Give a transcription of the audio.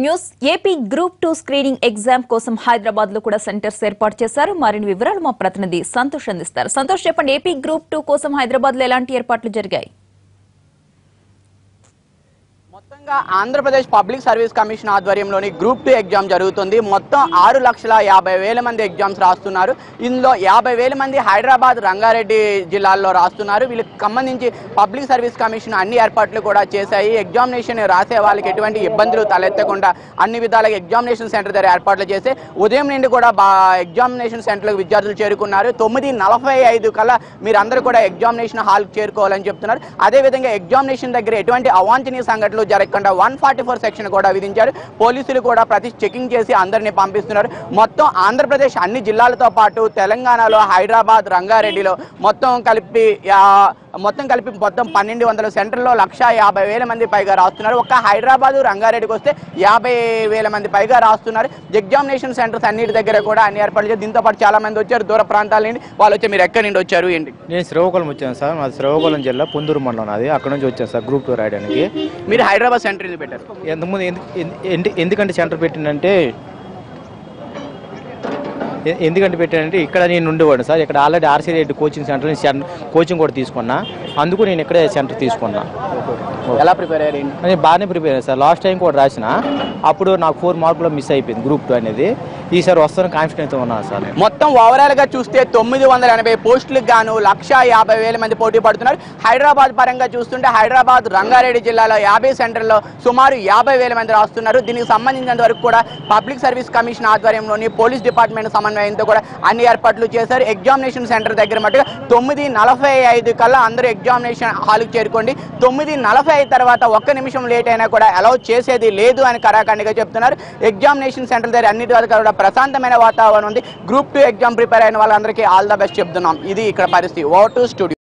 News AP group 2 screening exam కోసం హైదరాబాద్ లో కూడా సెంటర్స్ ఏర్పాటు చేశారు. మరిన్ని వివరాలు మా ప్రతినిధి సంతోష్ అందిస్తారు. సంతోష్, చెప్పండి, ఏపీ గ్రూప్ 2 కోసం హైదరాబాద్ లో ఎలాంటి ఏర్పాట్లు జరిగాయి? మొత్తంగా ఆంధ్రప్రదేశ్ పబ్లిక్ సర్వీస్ కమిషన్ ఆధ్వర్యంలోని గ్రూప్ 2 ఎగ్జామ్ జరుగుతుంది. మొత్తం 6,50,000 మంది ఎగ్జామ్స్ రాస్తున్నారు. ఇందులో 50,000 మంది హైదరాబాద్, రంగారెడ్డి జిల్లాల్లో రాస్తున్నారు. వీళ్ళకి సంబంధించి పబ్లిక్ సర్వీస్ కమిషన్ అన్ని ఏర్పాట్లు కూడా చేశాయి. ఎగ్జామినేషన్ రాసే వాళ్ళకి ఎటువంటి ఇబ్బందులు తలెత్తకుండా అన్ని విధాలుగా ఎగ్జామినేషన్ సెంటర్ దగ్గర ఏర్పాట్లు చేసి ఉదయం నుండి కూడా ఎగ్జామినేషన్ సెంటర్లకు విద్యార్థులు చేరుకున్నారు. 9:45 కల్లా మీరందరూ కూడా ఎగ్జామినేషన్ హాల్కి చేరుకోవాలని చెప్తున్నారు. అదేవిధంగా ఎగ్జామినేషన్ దగ్గర ఎటువంటి అవాంఛనీయ సంఘటనలు జరగకుండా 144 సెక్షన్ కూడా విధించారు. పోలీసులు కూడా ప్రతి చెకింగ్ చేసి అందరినీ పంపిస్తున్నారు. మొత్తం ఆంధ్రప్రదేశ్ అన్ని జిల్లాలతో పాటు తెలంగాణలో హైదరాబాద్, రంగారెడ్డిలో మొత్తం కలిపి 1,200 సెంటర్లో 1,50,000 మంది పైగా రాస్తున్నారు. ఒక్క హైదరాబాద్, రంగారెడ్డికి వస్తే 50,000 మంది పైగా రాస్తున్నారు. ఎగ్జామినేషన్ సెంటర్స్ అన్నిటి దగ్గర కూడా అన్ని ఏర్పాట్లు చేసి దీంతో పాటు చాలా మంది వచ్చారు దూర ప్రాంతాల నుండి. వాళ్ళు వచ్చి మీరు ఎక్కడి నుండి వచ్చారు ఏంటి? నేను శ్రీకాకుళం వచ్చాను సార్. మాది శ్రీకాకుళం జిల్లా పుందూరు మండలం. అది అక్కడ నుంచి వచ్చాను సార్ గ్రూప్ 2 రాయడానికి. మీరు హైదరాబాద్ సెంటర్ ఎందుకు పెట్టారు? ఎంతకుముందు ఎందుకంటే సెంటర్ పెట్టిందంటే పెట్టానంటే ఇక్కడ నేను ఉండేవాడు సార్. ఇక్కడ already RC Reddy coaching centre coaching కూడా తీసుకున్నా. అందుకు నేను ఇక్కడే సెంటర్ తీసుకున్నా. ఎలా ప్రిపేర్ అయ్యారు? నేను బాగానే ప్రిపేర్ అయ్యాను సార్. లాస్ట్ టైం కూడా రాసిన, అప్పుడు నాకు 4 మార్కులు మిస్ అయిపోయింది గ్రూప్ 2 అనేది. ఈసారి వస్తాను కాన్ఫిడెన్స్ ఉన్నాను సార్. మొత్తం ఓవరాల్ గా చూస్తే 980 పోస్టులకు గాను 1,50,000 మంది పోటీ పడుతున్నారు. హైదరాబాద్ పరంగా చూస్తుంటే హైదరాబాద్, రంగారెడ్డి జిల్లాలో 50 సెంటర్లో సుమారు 50,000 మంది రాస్తున్నారు. దీనికి సంబంధించినంత వరకు కూడా పబ్లిక్ సర్వీస్ కమిషన్ ఆధ్వర్యంలోని పోలీస్ డిపార్ట్మెంట్ సమన్వయంతో కూడా అన్ని ఏర్పాట్లు చేశారు. ఎగ్జామినేషన్ సెంటర్ దగ్గర మట్టుగా 9:45 కల్లా అందరూ ఎగ్జామినేషన్ హాల్కి చేరుకోండి. 9:45 తర్వాత 1 నిమిషం లేట్ అయినా కూడా అలౌ చేసేది లేదు అని కరాఖండిగా చెప్తున్నారు. ఎగ్జామినేషన్ సెంటర్ దగ్గర అన్నిటి వరకు కూడా ప్రశాంతమైన వాతావరణం ఉంది. గ్రూప్ 2 ఎగ్జామ్ ప్రిపేర్ అయిన వాళ్ళందరికీ ఆల్ ద బెస్ట్ చెప్తున్నాం. ఇది ఇక్కడ పరిస్థితి. Over to studio.